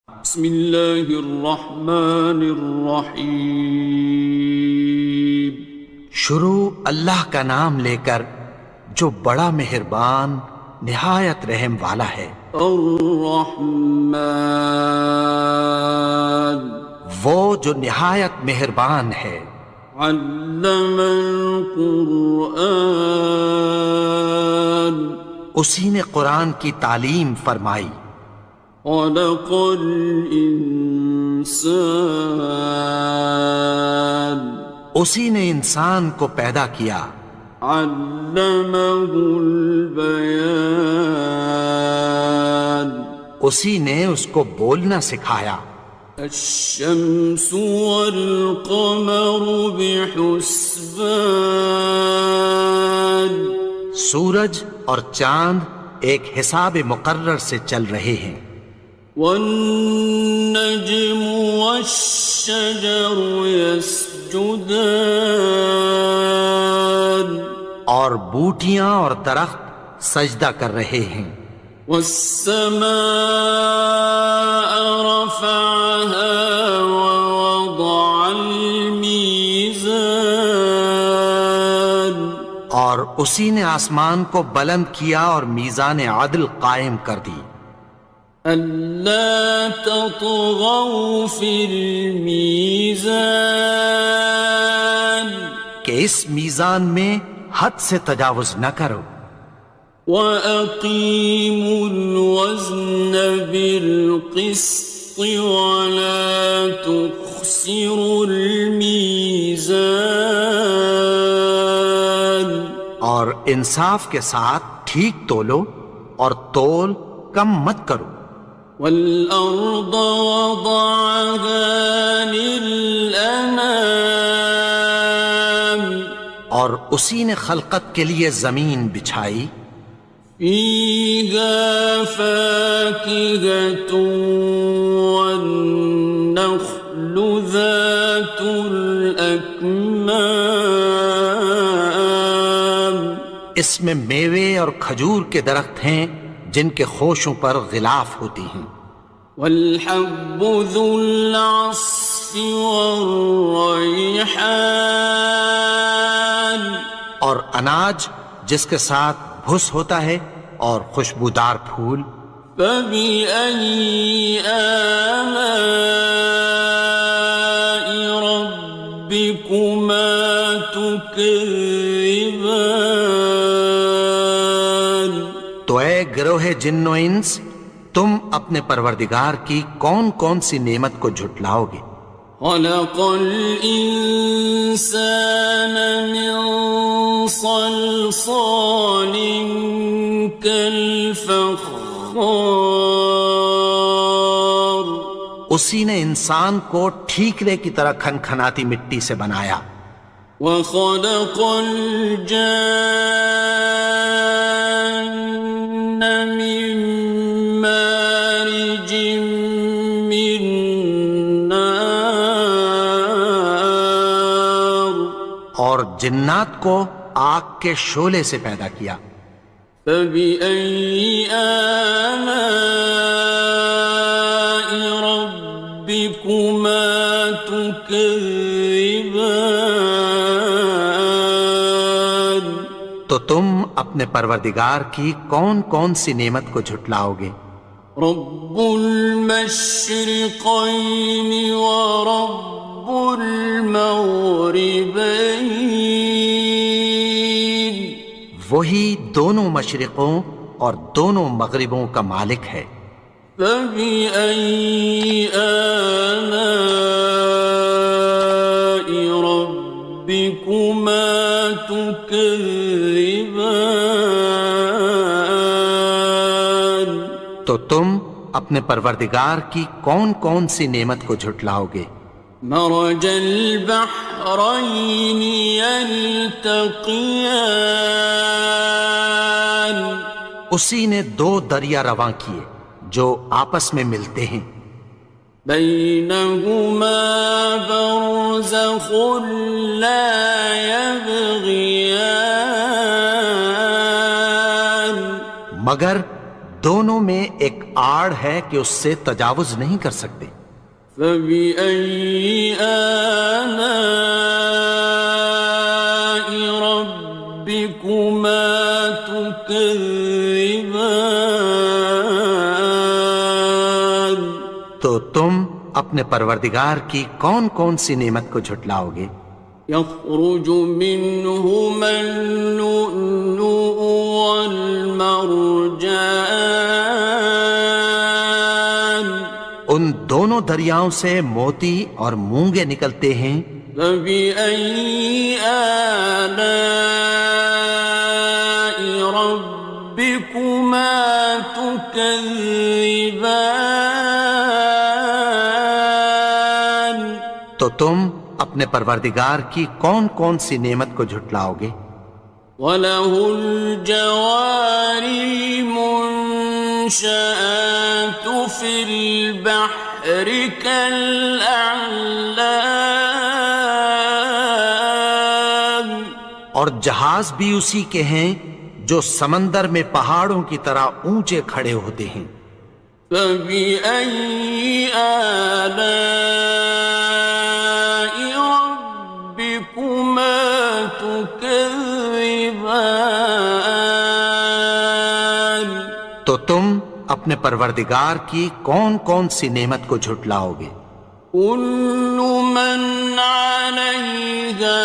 بسم اللہ الرحمن الرحیم۔ شروع اللہ کا نام لے کر جو بڑا مہربان نہایت رحم والا ہے۔ الرحمن، وہ جو نہایت مہربان ہے۔ علم القرآن، اسی نے قرآن کی تعلیم فرمائی۔ خلق الانسان، اسی نے انسان کو پیدا کیا۔ علمہ البیان، اسی نے اس کو بولنا سکھایا۔ الشمس والقمر بحسبان، سورج اور چاند ایک حساب مقرر سے چل رہے ہیں۔ والنجم والشجر يسجدان، اور بوٹیاں اور درخت سجدہ کر رہے ہیں۔ والسماء رفعها ووضع الميزان، اور اسی نے آسمان کو بلند کیا اور میزان عدل قائم کر دی۔ ألا تطغوا في الميزان، کہ اس میزان میں حد سے تجاوز نہ کرو۔ وَأَقِيمُوا الْوَزْنَ بِالْقِسْطِ وَلَا تُخْسِرُوا الْمِيزَانَ، اور انصاف کے ساتھ ٹھیک تولو اور تول کم مت کرو۔ وَالْأَرْضَ وَضَعَهَا لِلْأَنَامِ، اور اسی نے خلقت کے لیے زمین بچھائی۔ فِيهَا فَاكِهَةٌ وَالنَّخْلُ ذَاتُ الْأَكْمَامِ، اس میں میوے اور کھجور کے درخت ہیں جن کے خوشوں پر غلاف ہوتی ہیں۔ وَالْحَبُّ ذُو الْعَصْفِ وَالرَّيْحَانِ، اور اناج جس کے ساتھ بھس ہوتا ہے اور خوشبودار پھول۔ فَبِأَيِّ آلَاءِ رَبِّكُمَا تُكَذِّبَانِ، تو اے گروہ جن و انس، تم اپنے پروردگار کی کون کون سی نعمت کو جھٹلاؤ گے؟ خَلَقَ الْإِنسَانَ مِنْ صَلْصَالٍ كَالْفَخَّارِ، اسی نے انسان کو ٹھیکرے کی طرح کھنکھناتی مٹی سے بنایا۔ وَخَلَقَ الْجَانَّ مِن مَّارِجٍ مِّن نَّارٍ، اور جنات کو آگ کے شعلے سے پیدا کیا۔ فَبِأَيِّ آلَاءِ رَبِّكُمَا تُكَذِّبَانِ، تو تم اپنے پروردگار کی کون کون سی نعمت کو جھٹلاؤ گے؟ رب المشرقين ورب المغربين، وہی دونوں مشرقوں اور دونوں مغربوں کا مالک ہے۔ فبأي آلاء ربكما تكذبان، تو تم اپنے پروردگار کی کون کون سی نعمت کو جھٹلاؤ گے؟ مرج البحرين يلتقيان، اسی نے دو دریا رواں کیے جو آپس میں ملتے ہیں۔ بينهما برزخ لا يبغيان، مگر دونوں میں ایک آڑ ہے کہ اس سے تجاوز نہیں کر سکتے۔ فبأي آلاء ربكما تكذبان؟ تو تم اپنے پروردگار کی کون کون سی نعمت کو جھٹلاؤ گے؟ يخرج منهما اللؤلؤ والمرجان ان دونوں دریاؤں سے موتی اور مونگے نکلتے ہیں۔ فبأي آلاء ربكما تكذبان؟ تو تم اپنے پروردگار کی کون کون سی نعمت کو جھٹلاؤ گے؟ وَلَهُ الْجَوَارِ الْمُنشَآتُ فِي الْبَحْرِ كَالْأَعْلَامِ، اور جہاز بھی اسی کے ہیں جو سمندر میں پہاڑوں کی طرح اونچے کھڑے ہوتے ہیں۔ فَبِأَيِّ آلَاءِ رَبِّكُمَا تُكَذِّبَانِ؟ تو تم اپنے پروردگار کی کون کون سی نعمت کو جھٹلاؤ گے؟ كُلُّ مَنْ عَلَيْهَا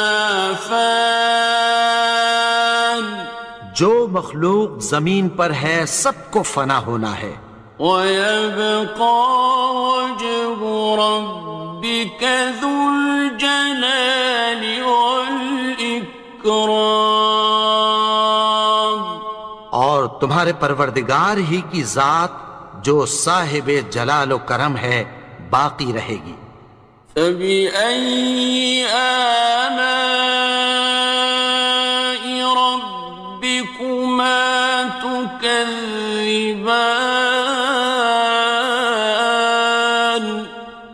فَانٍ، جو مخلوق زمین پر ہے سب کو فنا ہونا ہے۔ وَيَبْقَى وَجْهُ رَبِّكَ ذُو الْجَلَالِ وَالْإِكْرَامِ، اور تمہارے پروردگار ہی کی ذات جو صاحب جلال و کرم ہے باقی رہے گی۔ فَبِأَيِّ آلَاءِ رَبِّكُمَا تُكَذِّبَانِ؟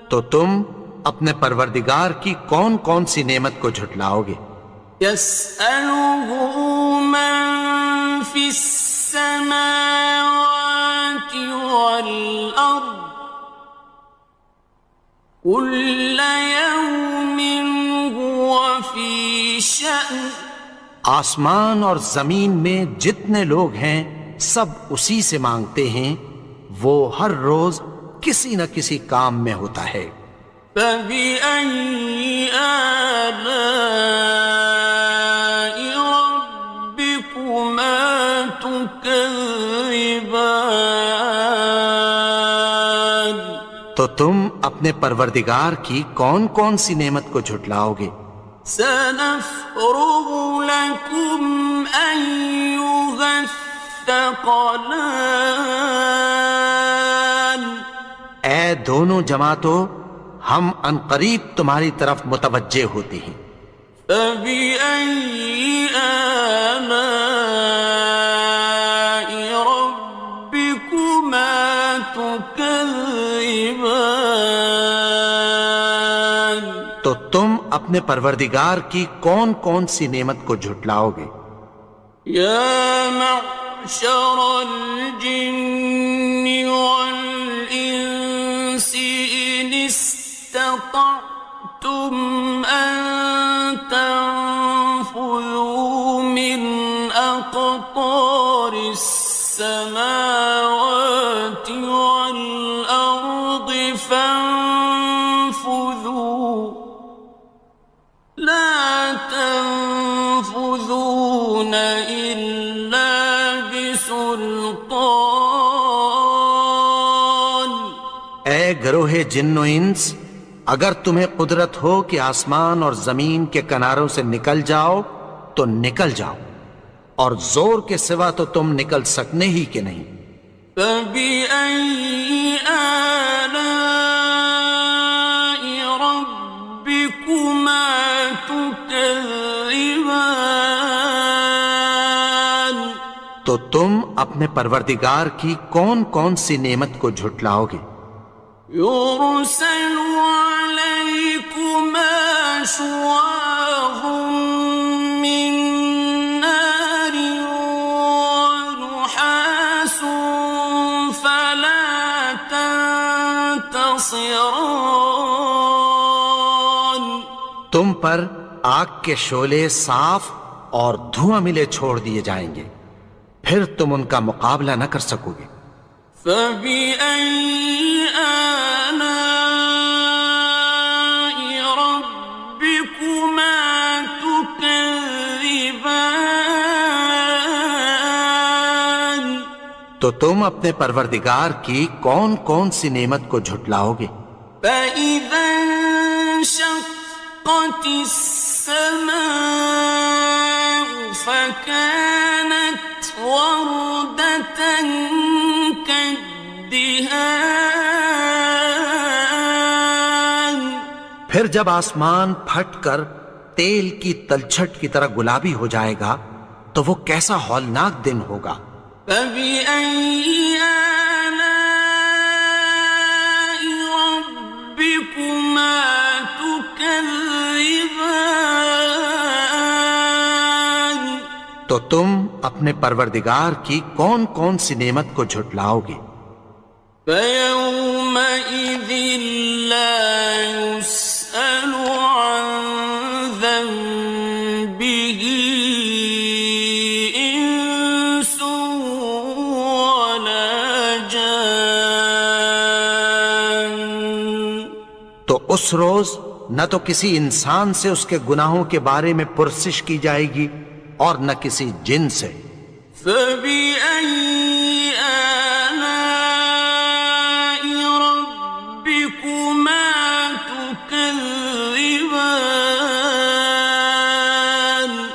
تو تم اپنے پروردگار کی کون کون سی نعمت کو جھٹلاؤ گے؟ يَسْأَلُهُ مَن فِي السَّمَاوَاتِ وَالْأَرْضِ كُلَّ يَوْمٍ هُوَ فِي شَأْنٍ، آسمان اور زمین میں جتنے لوگ ہیں سب اسی سے مانگتے ہیں، وہ ہر روز کسی نہ کسی کام میں ہوتا ہے۔ فَبِأَيِّ آلَاءِ رَبِّكُمَا تُكَذِّبَانِ؟ تو تم اپنے پروردگار کی کون کون سی نعمت کو جھٹلاؤ گے؟ سَنَفْرُغُ لَكُمْ أَيُّهَ الثَّقَلَانِ؟ اے دونوں جماعتوں، ہم عنقریب تمہاری طرف متوجہ ہوتے ہیں۔ فَبِأَيِّ آلَاءِ رَبِّكُمَا تُكَذِّبَانِ؟ تو تم اپنے پروردگار کی کون کون سی نعمت کو جھٹلاؤ گے؟ يَا مَعْشَرَ الْجِنِّ وَالْإِنسِ إِنِ اسْتَطَعْتُمْ أَن تَنفُذُوا مِنْ أَقْطَارِ السَّمَاوَاتِ وَالْأَرْضِ فَانفُذُوا لَا تَنفُذُونَ إِلَّا بِسُلْطَانٍ۔ اے گروہ جن و انس، اگر تمہیں قدرت ہو کہ آسمان اور زمین کے کناروں سے نکل جاؤ تو نکل جاؤ، اور زور کے سوا تو تم نکل سکنے ہی کہ نہیں۔ فَبِأَيِّ آلَاءِ رَبِّكُمَا تُكَذِّبَانِ؟ تو تم اپنے پروردگار کی کون کون سی نعمت کو جھٹلاؤ گے؟ يُرْسَلُ عَلَيْكُمَا شُوَاظٌ مِّن نَّارٍ وَنُحَاسٌ تنتصران تم پر آگ کے شعلے صاف اور دھواں ملے چھوڑ دیے جائیں گے، پھر تم ان کا مقابلہ نہ کر سکو گے۔ فبأي آلاء ربكما تكذبان تو تم اپنے پروردگار کی کون کون سی نعمت کو جھٹلاؤ گے؟ فإذا انشقت السماء فكانت وردة كالدهان پھر جب آسمان پھٹ کر تیل کی تلچھٹ کی طرح گلابی ہو جائے گا تو وہ کیسا ہولناک دن ہوگا۔ فبأي آلاء ربكما تكذبان تو تم اپنے پروردگار کی کون کون سی نعمت کو جھٹلاؤ گے؟ فيومئذ لا يسأل عن ذنبه إنس ولا جان تو اس روز نہ تو کسی انسان سے اس کے گناہوں کے بارے میں پرسش کی جائے گی اور نہ کسی جن سے۔ فبأي آلاء ربكما تكذبان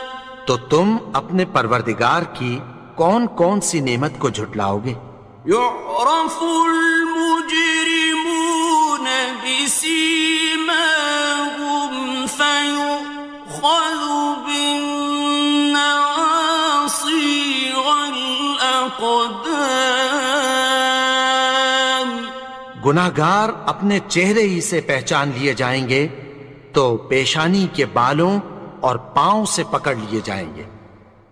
تو تم اپنے پروردگار کی کون کون سی نعمت کو جھٹلاؤ گے؟ يعرف المجرمون بسيماهم فيؤخذ بالنواصي والأقدام گناہگار اپنے چہرے ہی سے پہچان لیے جائیں گے تو پیشانی کے بالوں اور پاؤں سے پکڑ لیے جائیں گے۔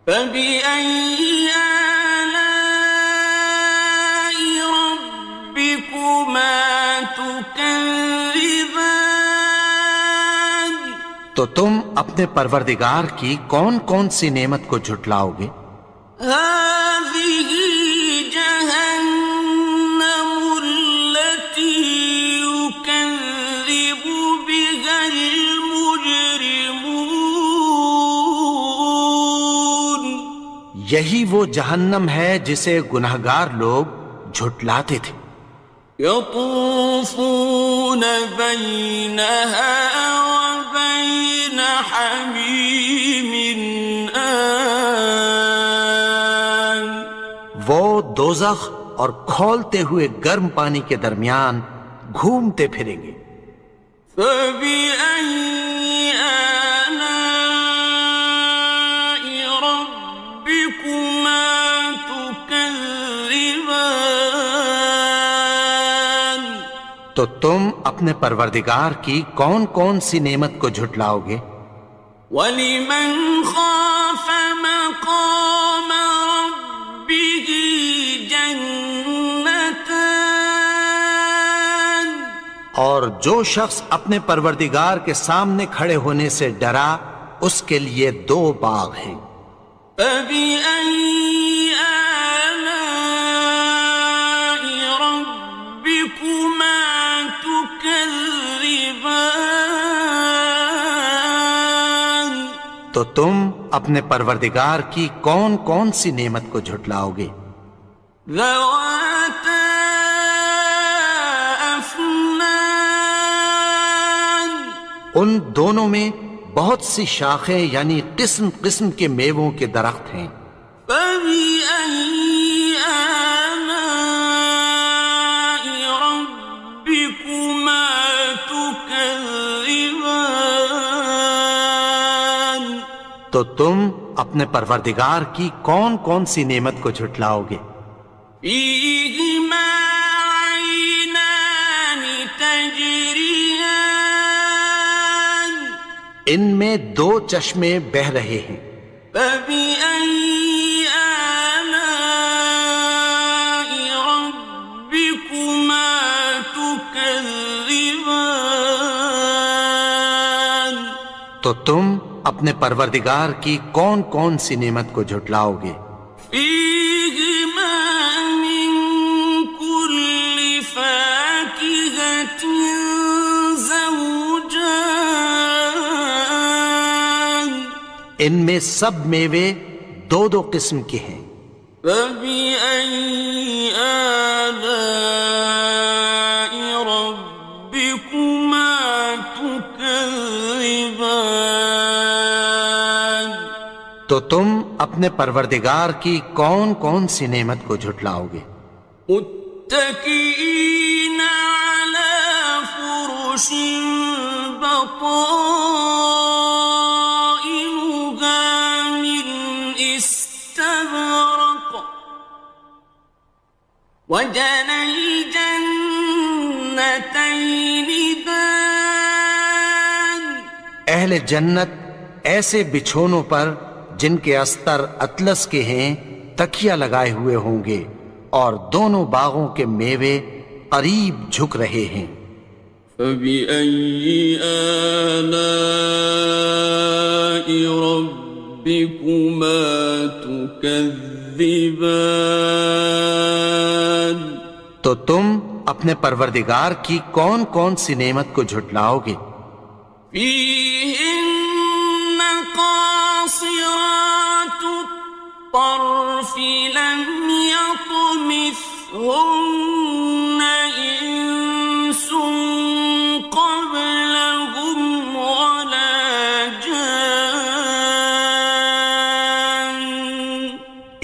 فبأي آلاء ربكما تكذبان تو تم اپنے پروردگار کی کون کون سی نعمت کو جھٹلاؤ گے؟ هذه جهنم التي يكذب بها المجرمون یہی وہ جہنم ہے جسے گناہگار لوگ جھٹلاتے تھے۔ يطوفون بينها وبين حميم آن وہ دوزخ اور کھولتے ہوئے گرم پانی کے درمیان گھومتے پھریں گے۔ فبأي آلاء ربكما تكذبان تو تم اپنے پروردگار کی کون کون سی نعمت کو جھٹلاؤ گے؟ وَلِمَنْ خَافَ مَقَامَ رَبِّهِ جَنَّتَانِ اور جو شخص اپنے پروردگار کے سامنے کھڑے ہونے سے ڈرا اس کے لیے دو باغ ہیں۔ فَبِأَيِّ آلَاءِ رَبِّكُمَا تُكَذِّبَانِ تو تم اپنے پروردگار کی کون کون سی نعمت کو جھٹلاؤ گے؟ ذَوَاتَا أَفْنَانٍ ان دونوں میں بہت سی شاخیں یعنی قسم قسم کے میووں کے درخت ہیں۔ فَبِأَيِّ آلَاءِ رَبِّكُمَا تُكَذِّبَانِ تو تم اپنے پروردگار کی کون کون سی نعمت کو جھٹلاؤ گے؟ فِيهِمَا عَيْنَانِ تَجْرِيَانِ ان میں دو چشمے بہہ رہے ہیں۔ فَبِأَيِّ آلَاءِ رَبِّكُمَا تُكَذِّبَانِ تكذبان تو تم اپنے پروردگار کی کون کون سی نعمت کو جھٹلاؤ گے؟ فيهما من كل فاكهة زوجان ان میں سب میوے دو دو قسم کے ہیں۔ فبأي آلاء ربكما تكذبان تو تم اپنے پروردگار کی کون کون سی نعمت کو جھٹلاؤ گے؟ متكئين على فرش بطائنها من استبرق وجنى الجنتين دان اہل جنت ایسے بچھونوں پر جن کے استر اطلس کے ہیں تکیہ لگائے ہوئے ہوں گے، اور دونوں باغوں کے میوے قریب جھک رہے ہیں۔ فبأي آلاء ربكما تكذبان تو تم اپنے پروردگار کی کون کون سی نعمت کو جھٹلاؤ گے؟ فيهن قاصرات الطرف لم يطمثهن إنس قبلهم ولا جان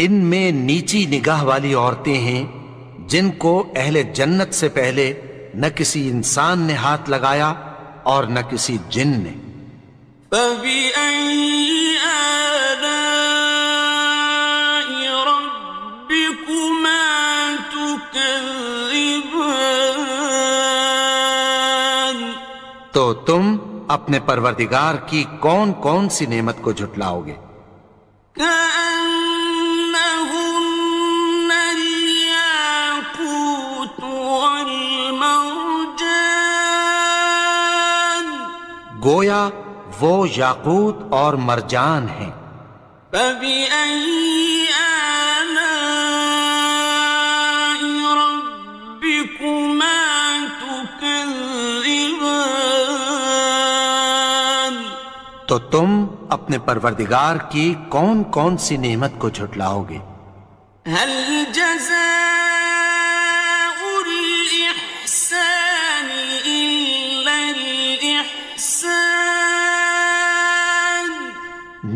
ان میں نیچی نگاہ والی عورتیں ہیں جن کو اہل جنت سے پہلے نہ کسی انسان نے ہاتھ لگایا اور نہ کسی جن نے۔ فبأي آلاء ربكما تكذبان تو تم اپنے پروردگار کی کون کون سی نعمت کو جھٹلاؤ گے؟ كأنهن الياقوت والمرجان گویا وہ یاقوت اور مرجان ہیں۔ فبأي آلاء ربكما تكذبان تو تم اپنے پروردگار کی کون کون سی نعمت کو جھٹلاؤ گے؟ هل جزاء الإحسان إلا الإحسان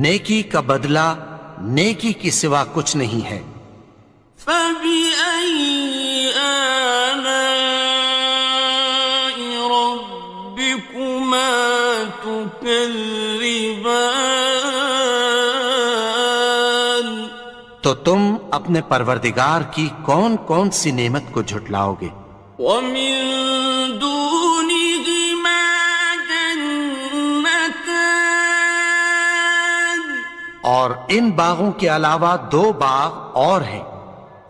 نیکی کا بدلہ نیکی کی سوا کچھ نہیں ہے۔ فبأي آلاء ربكما تكذبان تو تم اپنے پروردگار کی کون کون سی نعمت کو جھٹلاؤ گے؟ ومن دونهما جنتان اور ان باغوں کے علاوہ دو باغ اور ہیں۔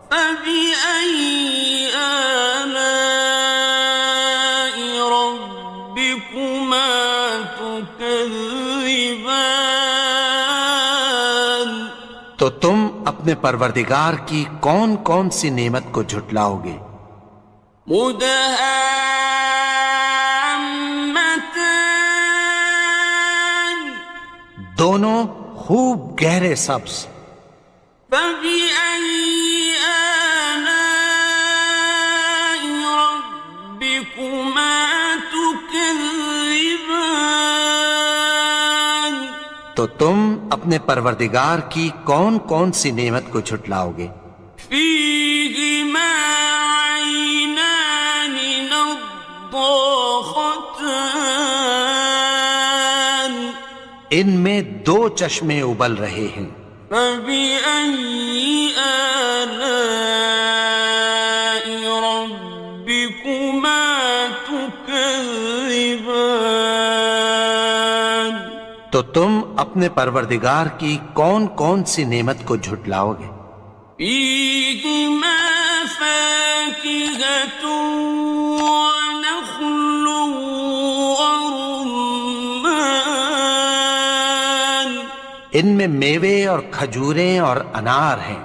فبأي آلاء ربكما تكذبان تو تم اپنے پروردگار کی کون کون سی نعمت کو جھٹلاؤ گے؟ مدهامتان دونوں خوب گہرے سبز۔ فبأي آلاء ربكما تكذبان تو تم اپنے پروردگار کی کون کون سی نعمت کو جھٹلاؤ گے؟ فيهما عينان نضاختان ان میں دو چشمے ابل رہے ہیں۔ فبأي آلاء ربكما تكذبان تو تم اپنے پروردگار کی کون کون سی نعمت کو جھٹلاؤ گے؟ فيهما فاكهة ونخل ان میں میوے اور کھجوریں اور انار ہیں۔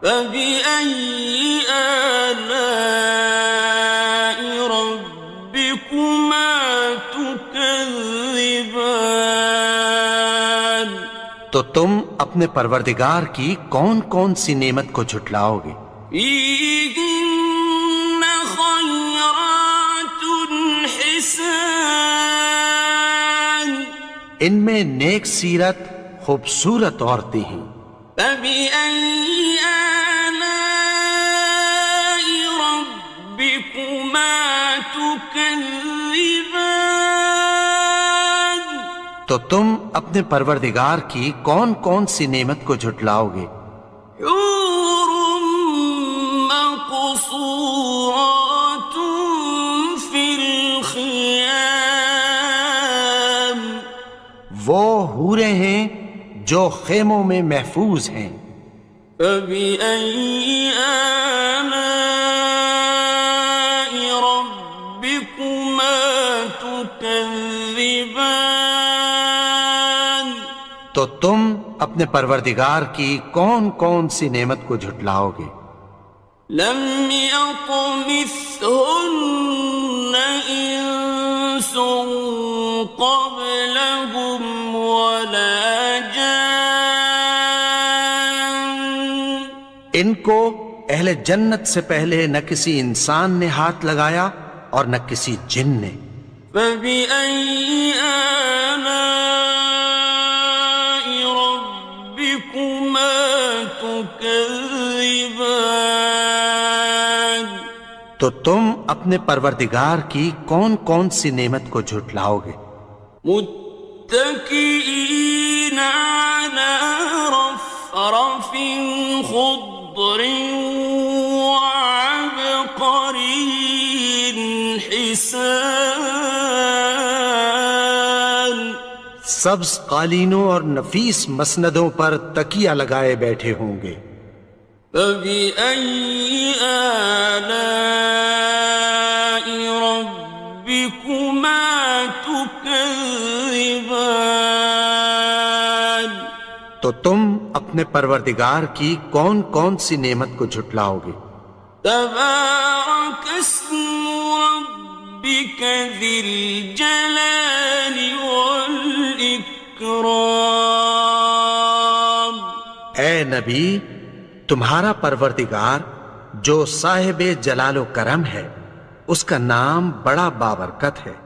فبأي آلاء ربكما تكذبان؟ تو تم اپنے پروردگار کی کون کون سی نعمت کو جھٹلاؤ گے؟ فيهن خيرات حسان، ان میں نیک سیرت خوبصورت عورتیں ہیں۔ فبأي آلاء ربكما تكذبان؟ تو تم اپنے پروردگار کی کون کون سی نعمت کو جھٹلاؤ گے؟ حور مقصورات في الخيام، وہ حوریں ہیں جو خیموں میں محفوظ ہیں۔ فبأي آلاء ربكما تكذبان؟ تو تم اپنے پروردگار کی کون کون سی نعمت کو جھٹلاؤ گے؟ لم يطمثهن إنس قبلهم ولا جان، ان کو اہل جنت سے پہلے نہ کسی انسان نے ہاتھ لگایا اور نہ کسی جن نے۔ فبأي آلاء ربكما تكذبان؟ تو تم اپنے پروردگار کی کون کون سی نعمت کو جھٹلاؤ گے؟ متكئين على رفرف خضر وعبقري حسان، سبز قالینوں اور نفیس مسندوں پر تکیہ لگائے بیٹھے ہوں گے۔ فبأي آلاء ربكما تكذبان؟ تو تم اپنے پروردگار کی کون کون سی نعمت کو جھٹلاؤ گے؟ تبارك اسم ربك ذي الجلال والإكرام۔ اے نبی، تمہارا پروردگار جو صاحب جلال و کرم ہے، اس کا نام بڑا بابرکت ہے۔